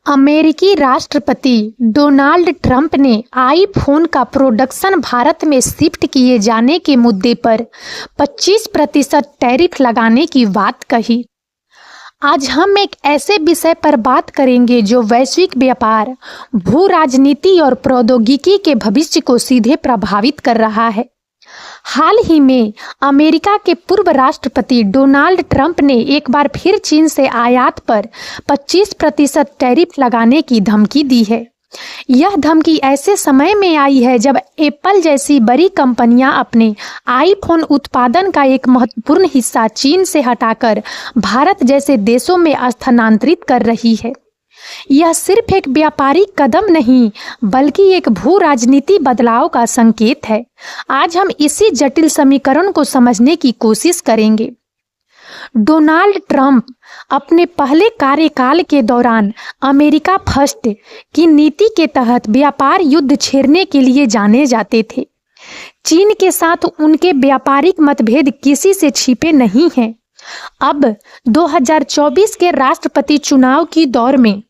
अमेरिकी राष्ट्रपति Donald Trump ने आईफोन का प्रोडक्शन भारत में शिफ्ट किए जाने के मुद्दे पर 25% टैरिफ लगाने की बात कही। आज हम एक ऐसे विषय पर बात करेंगे जो वैश्विक व्यापार, भू राजनीति और प्रौद्योगिकी के भविष्य को सीधे प्रभावित कर रहा है। हाल ही में अमेरिका के पूर्व राष्ट्रपति डोनाल्ड ट्रंप ने एक बार फिर चीन से आयात पर 25% टैरिफ लगाने की धमकी दी है। यह धमकी ऐसे समय में आई है जब एप्पल जैसी बड़ी कंपनियां अपने आईफोन उत्पादन का एक महत्वपूर्ण हिस्सा चीन से हटाकर भारत जैसे देशों में स्थानांतरित कर रही है। यह सिर्फ एक व्यापारिक कदम नहीं बल्कि एक भू राजनीति बदलाव का संकेत है। आज हम इसी जटिल समीकरण को समझने की कोशिश करेंगे। डोनाल्ड ट्रंप अपने पहले कार्यकाल के दौरान अमेरिका फर्स्ट की नीति के तहत व्यापार युद्ध छेड़ने के लिए जाने जाते थे। चीन के साथ उनके व्यापारिक मतभेद किसी से छिपे नहीं हैं। अब 2024 के राष्ट्रपति चुनाव की दौर में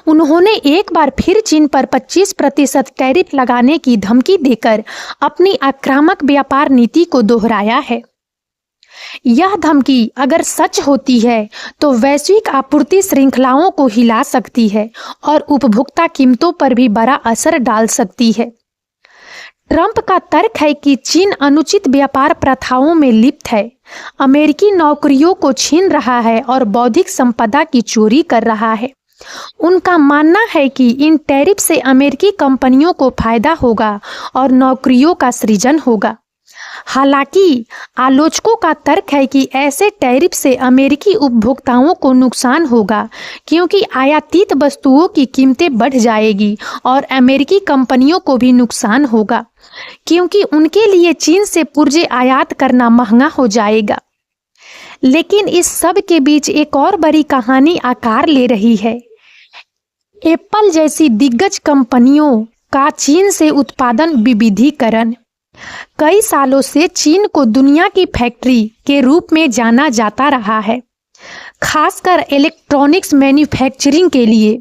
उन्होंने एक बार फिर चीन पर 25% टैरिफ लगाने की धमकी देकर अपनी आक्रामक व्यापार नीति को दोहराया है। यह धमकी अगर सच होती है तो वैश्विक आपूर्ति श्रृंखलाओं को हिला सकती है और उपभोक्ता कीमतों पर भी बड़ा असर डाल सकती है। ट्रंप का तर्क है कि चीन अनुचित व्यापार प्रथाओं में लिप्त है, अमेरिकी नौकरियों को छीन रहा है और बौद्धिक संपदा की चोरी कर रहा है। उनका मानना है कि इन टैरिफ से अमेरिकी कंपनियों को फायदा होगा और नौकरियों का सृजन होगा। हालांकि आलोचकों का तर्क है कि ऐसे टैरिफ से अमेरिकी उपभोक्ताओं को नुकसान होगा क्योंकि आयातित वस्तुओं की कीमतें बढ़ जाएगी और अमेरिकी कंपनियों को भी नुकसान होगा क्योंकि उनके लिए चीन से पुर्जे आयात करना महंगा हो जाएगा। लेकिन इस सब के बीच एक और बड़ी कहानी आकार ले रही है। एप्पल जैसी दिग्गज कंपनियों का चीन से उत्पादन विविधीकरण। कई सालों से चीन को दुनिया की फैक्ट्री के रूप में जाना जाता रहा है, खासकर इलेक्ट्रॉनिक्स मैन्युफैक्चरिंग के लिए।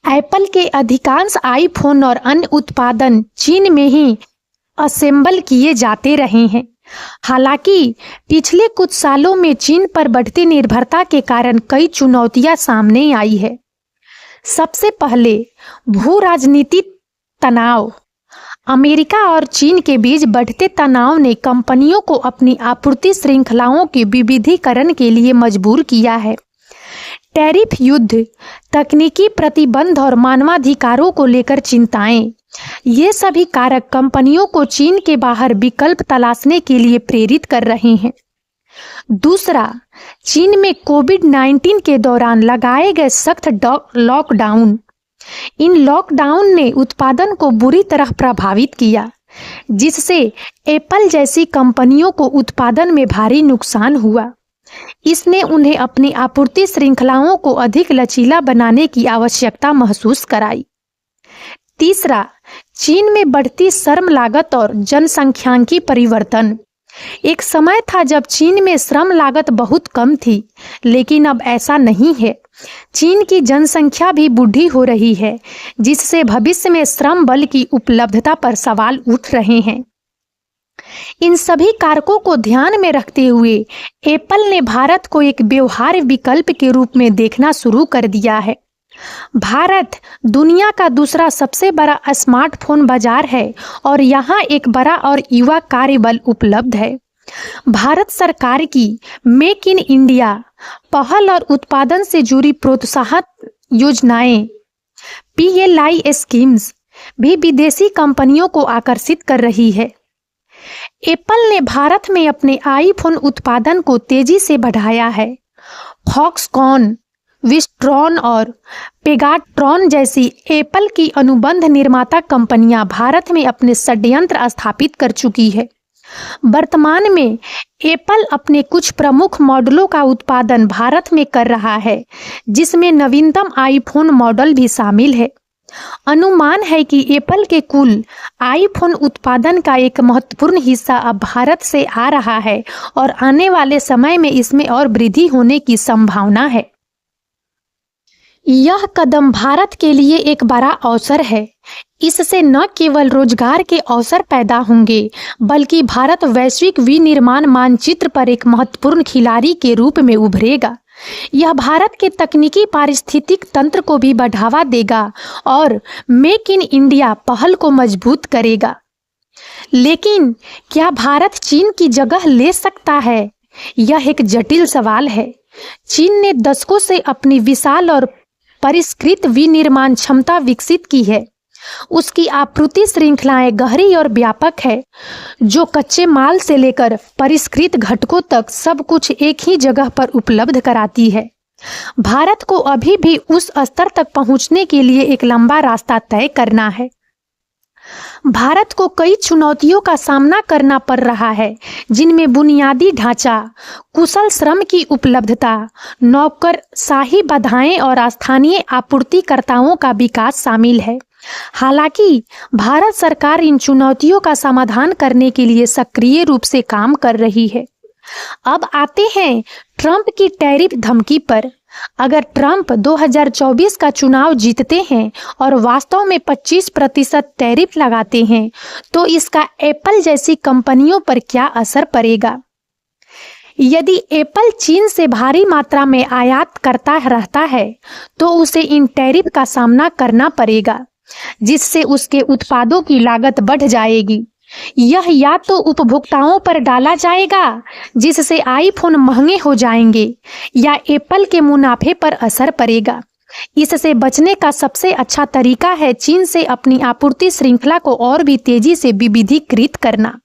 एप्पल के अधिकांश आईफोन और अन्य उत्पादन चीन में ही असेंबल किए जाते रहे हैं। हालांकि पिछले कुछ सालों में चीन पर बढ़ती निर्भरता के कारण कई चुनौतियां सामने आई है। सबसे पहले भू राजनीतिक तनाव। अमेरिका और चीन के बीच बढ़ते तनाव ने कंपनियों को अपनी आपूर्ति श्रृंखलाओं के विविधीकरण के लिए मजबूर किया है। टैरिफ युद्ध, तकनीकी प्रतिबंध और मानवाधिकारों को लेकर चिंताएं, ये सभी कारक कंपनियों को चीन के बाहर विकल्प तलाशने के लिए प्रेरित कर रहे हैं। दूसरा, चीन में कोविड-19 के दौरान लगाए गए सख्त लॉकडाउन। इन लॉकडाउन ने उत्पादन को बुरी तरह प्रभावित किया, जिससे एप्पल जैसी कंपनियों को उत्पादन में भारी नुकसान हुआ। इसने उन्हें अपनी आपूर्ति श्रृंखलाओं को अधिक लचीला बनाने की आवश्यकता महसूस कराई। तीसरा, चीन में बढ़ती श्रम लागत और जनसंख्यांकी परिवर्तन। एक समय था जब चीन में श्रम लागत बहुत कम थी, लेकिन अब ऐसा नहीं है। चीन की जनसंख्या भी बूढ़ी हो रही है, जिससे भविष्य में श्रम बल की उपलब्धता पर सवाल उठ रहे हैं। इन सभी कारकों को ध्यान में रखते हुए एप्पल ने भारत को एक व्यवहार्य विकल्प के रूप में देखना शुरू कर दिया है। भारत दुनिया का दूसरा सबसे बड़ा स्मार्टफोन बाजार है और यहाँ एक बड़ा और युवा कार्यबल उपलब्ध है। भारत सरकार की मेक इन इंडिया पहल और उत्पादन से जुड़ी प्रोत्साहन योजनाएं PLI स्कीम्स भी विदेशी कंपनियों को आकर्षित कर रही है। एप्पल ने भारत में अपने आईफोन उत्पादन को तेजी से बढ़ाया है। फॉक्सकॉन, विस्ट्रॉन और पेगाट्रॉन जैसी एप्पल की अनुबंध निर्माता कंपनियां भारत में अपने षड्यंत्र स्थापित कर चुकी है। वर्तमान में एप्पल अपने कुछ प्रमुख मॉडलों का उत्पादन भारत में कर रहा है, जिसमें नवीनतम आईफोन मॉडल भी शामिल है। अनुमान है कि एप्पल के कुल आईफोन उत्पादन का एक महत्वपूर्ण हिस्सा अब भारत से आ रहा है और आने वाले समय में इसमें और वृद्धि होने की संभावना है। यह कदम भारत के लिए एक बड़ा अवसर है। इससे न केवल रोजगार के अवसर पैदा होंगे, बल्कि भारत वैश्विक विनिर्माण मानचित्र पर एक महत्वपूर्ण खिलाड़ी के रूप में उभरेगा। यह भारत के तकनीकी पारिस्थितिक तंत्र को भी बढ़ावा देगा और मेक इन इंडिया पहल को मजबूत करेगा। लेकिन क्या भारत चीन की जगह ले सकता है? यह एक जटिल सवाल है। चीन ने दशकों से अपनी विशाल और परिष्कृत विनिर्माण क्षमता विकसित की है। उसकी आपूर्ति श्रृंखलाएं गहरी और व्यापक है, जो कच्चे माल से लेकर परिष्कृत घटकों तक सब कुछ एक ही जगह पर उपलब्ध कराती है। भारत को अभी भी उस स्तर तक पहुंचने के लिए एक लंबा रास्ता तय करना है। भारत को कई चुनौतियों का सामना करना पड़ रहा है, जिनमें बुनियादी ढांचा, कुशल श्रम की उपलब्धता, नौकरशाही बाधाएं और स्थानीय आपूर्तिकर्ताओं का विकास शामिल है। हालांकि भारत सरकार इन चुनौतियों का समाधान करने के लिए सक्रिय रूप से काम कर रही है। अब आते हैं ट्रंप की टैरिफ धमकी पर। अगर ट्रंप 2024 का चुनाव जीतते हैं और वास्तव में 25% टैरिफ लगाते हैं, तो इसका एप्पल जैसी कंपनियों पर क्या असर पड़ेगा? यदि एप्पल चीन से भारी मात्रा में आयात करता रहता है, तो उसे इन टैरिफ का सामना करना पड़ेगा, जिससे उसके उत्पादों की लागत बढ़ जाएगी। यह या तो उपभोक्ताओं पर डाला जाएगा, जिससे आईफोन महंगे हो जाएंगे, या एप्पल के मुनाफे पर असर पड़ेगा। इससे बचने का सबसे अच्छा तरीका है चीन से अपनी आपूर्ति श्रृंखला को और भी तेजी से विविधीकृत करना।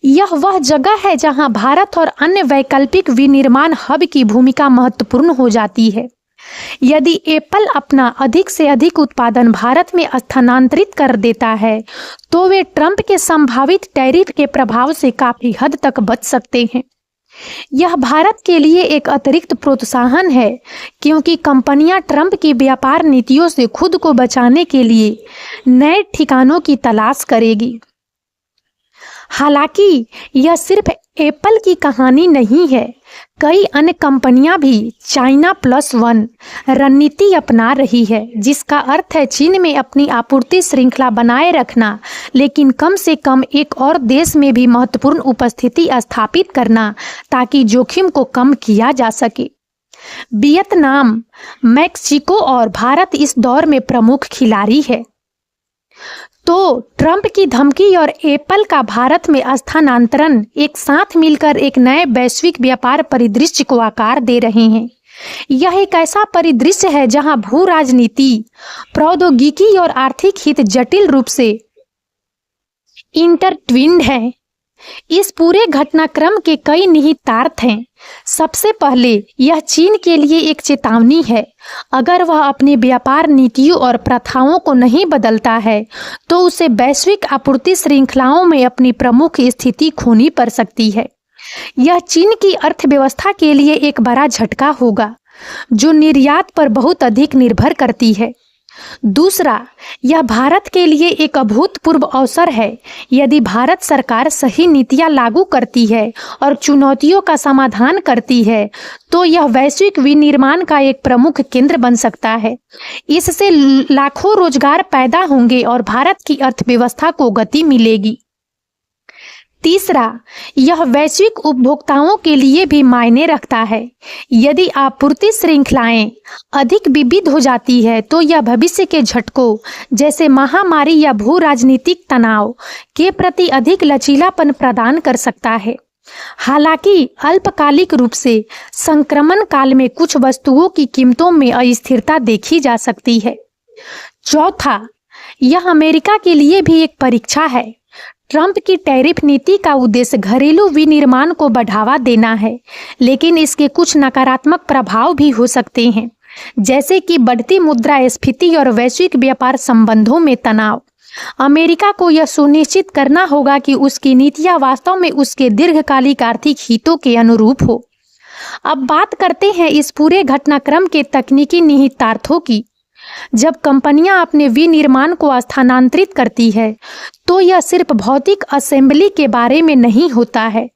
यह वह जगह है जहां भारत और अन्य वैकल्पिक विनिर्माण हब की भूमिका महत्वपूर्ण हो जाती है। यदि एप्पल अपना अधिक से अधिक उत्पादन भारत में स्थानांतरित कर देता है, तो वे ट्रंप के संभावित टैरिफ के प्रभाव से काफी हद तक बच सकते हैं। यह भारत के लिए एक अतिरिक्त प्रोत्साहन है, क्योंकि कंपनियां ट्रंप की व्यापार नीतियों से खुद को बचाने के लिए नए ठिकानों की तलाश करेगी। हालांकि यह सिर्फ एप्पल की कहानी नहीं है। कई अन्य कंपनियां भी चाइना प्लस वन रणनीति अपना रही है, जिसका अर्थ है चीन में अपनी आपूर्ति श्रृंखला बनाए रखना, लेकिन कम से कम एक और देश में भी महत्वपूर्ण उपस्थिति स्थापित करना, ताकि जोखिम को कम किया जा सके। वियतनाम, मैक्सिको और भारत इस दौर में प्रमुख खिलाड़ी है। तो ट्रंप की धमकी और एप्पल का भारत में स्थानांतरण एक साथ मिलकर एक नए वैश्विक व्यापार परिदृश्य को आकार दे रहे हैं। यह एक ऐसा परिदृश्य है जहां भू राजनीति, प्रौद्योगिकी और आर्थिक हित जटिल रूप से इंटरट्विन्ड हैं। इस पूरे घटनाक्रम के कई निहितार्थ हैं। सबसे पहले, यह चीन के लिए एक चेतावनी है। अगर वह अपनी व्यापार नीतियों और प्रथाओं को नहीं बदलता है, तो उसे वैश्विक आपूर्ति श्रृंखलाओं में अपनी प्रमुख स्थिति खोनी पड़ सकती है। यह चीन की अर्थव्यवस्था के लिए एक बड़ा झटका होगा, जो निर्यात पर बहुत अधिक निर्भर करती है। दूसरा, यह भारत के लिए एक अभूतपूर्व अवसर है। यदि भारत सरकार सही नीतियां लागू करती है और चुनौतियों का समाधान करती है, तो यह वैश्विक विनिर्माण का एक प्रमुख केंद्र बन सकता है। इससे लाखों रोजगार पैदा होंगे और भारत की अर्थव्यवस्था को गति मिलेगी। तीसरा, यह वैश्विक उपभोक्ताओं के लिए भी मायने रखता है। यदि आपूर्ति श्रृंखलाएं अधिक विविध हो जाती है, तो यह भविष्य के झटकों जैसे महामारी या भू राजनीतिक तनाव के प्रति अधिक लचीलापन प्रदान कर सकता है। हालांकि अल्पकालिक रूप से संक्रमण काल में कुछ वस्तुओं की कीमतों में अस्थिरता देखी जा सकती है। चौथा, यह अमेरिका के लिए भी एक परीक्षा है। ट्रंप की टैरिफ नीति का उद्देश्य घरेलू विनिर्माण को बढ़ावा देना है, लेकिन इसके कुछ नकारात्मक प्रभाव भी हो सकते हैं, जैसे कि बढ़ती मुद्रास्फीति और वैश्विक व्यापार संबंधों में तनाव। अमेरिका को यह सुनिश्चित करना होगा कि उसकी नीतियां वास्तव में उसके दीर्घकालिक आर्थिक हितों के अनुरूप हो। अब बात करते हैं इस पूरे घटनाक्रम के तकनीकी निहितार्थों की। जब कंपनियां अपने विनिर्माण को स्थानांतरित करती है, तो यह सिर्फ भौतिक असेंबली के बारे में नहीं होता है।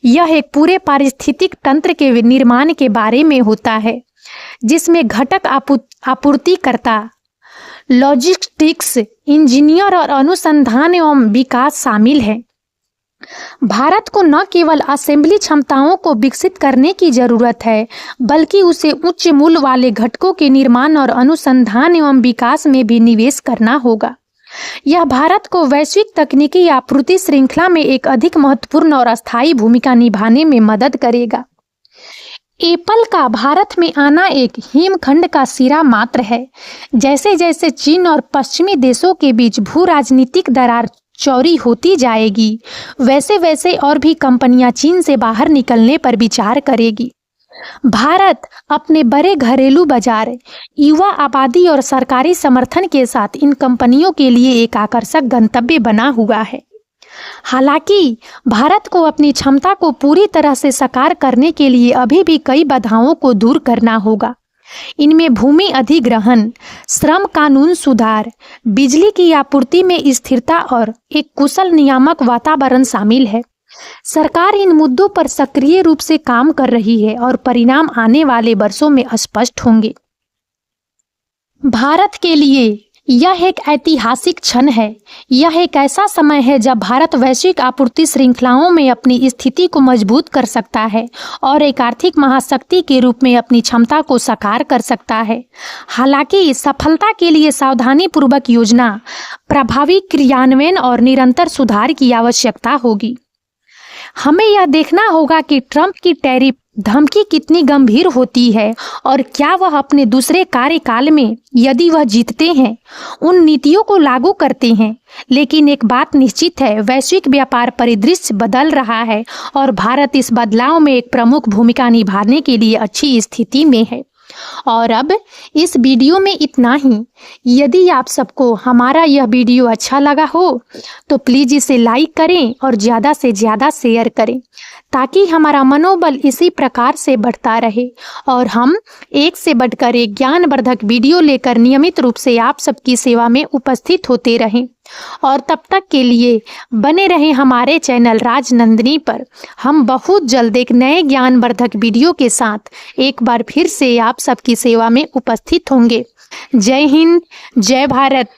यह एक पूरे पारिस्थितिक तंत्र के निर्माण के बारे में होता है। जिसमें घटक आपूर्तिकर्ता, लॉजिस्टिक्स, इंजीनियर और अनुसंधान एवं विकास शामिल है। भारत को न केवल असेंबली क्षमताओं को विकसित करने की जरूरत है, बल्कि उसे उच्च मूल्य वाले घटकों के निर्माण और अनुसंधान एवं विकास में भी निवेश करना होगा। यह भारत को वैश्विक तकनीकी आपूर्ति श्रृंखला में एक अधिक महत्वपूर्ण और अस्थायी भूमिका निभाने में मदद करेगा। एप्पल का भारत में आना एक हिमखंड का सिरा मात्र है। जैसे जैसे चीन और पश्चिमी देशों के बीच भू राजनीतिक दरार चौड़ी होती जाएगी, वैसे वैसे और भी कंपनियां चीन से बाहर निकलने पर विचार करेगी। भारत अपने बड़े घरेलू बाजार, युवा आबादी और सरकारी समर्थन के साथ इन कंपनियों के लिए एक आकर्षक गंतव्य बना हुआ है। हालांकि भारत को अपनी क्षमता को पूरी तरह से साकार करने के लिए अभी भी कई बाधाओं को दूर करना होगा। इनमें भूमि अधिग्रहण, श्रम कानून सुधार, बिजली की आपूर्ति में स्थिरता और एक कुशल नियामक वातावरण शामिल है। सरकार इन मुद्दों पर सक्रिय रूप से काम कर रही है और परिणाम आने वाले वर्षों में स्पष्ट होंगे। भारत के लिए यह एक ऐतिहासिक क्षण है। यह एक ऐसा समय है जब भारत वैश्विक आपूर्ति श्रृंखलाओं में अपनी स्थिति को मजबूत कर सकता है और एक आर्थिक महाशक्ति के रूप में अपनी क्षमता को साकार कर सकता है। हालांकि इस सफलता के लिए सावधानीपूर्वक योजना, प्रभावी क्रियान्वयन और निरंतर सुधार की आवश्यकता होगी। हमें यह देखना होगा कि ट्रंप की टैरिफ धमकी कितनी गंभीर होती है और क्या वह अपने दूसरे कार्यकाल में, यदि वह जीतते हैं, उन नीतियों को लागू करते हैं। लेकिन एक बात निश्चित है, वैश्विक व्यापार परिदृश्य बदल रहा है और भारत इस बदलाव में एक प्रमुख भूमिका निभाने के लिए अच्छी स्थिति में है। और अब इस वीडियो में इतना ही। यदि आप सबको हमारा यह वीडियो अच्छा लगा हो तो प्लीज़ इसे लाइक करें और ज़्यादा से ज़्यादा शेयर करें, ताकि हमारा मनोबल इसी प्रकार से बढ़ता रहे और हम एक से बढ़कर एक ज्ञानवर्धक वीडियो लेकर नियमित रूप से आप सबकी सेवा में उपस्थित होते रहें। और तब तक के लिए बने रहें हमारे चैनल राजनंदिनी पर। हम बहुत जल्द एक नए ज्ञानवर्धक वीडियो के साथ एक बार फिर से आप सबकी सेवा में उपस्थित होंगे। जय हिंद, जय भारत।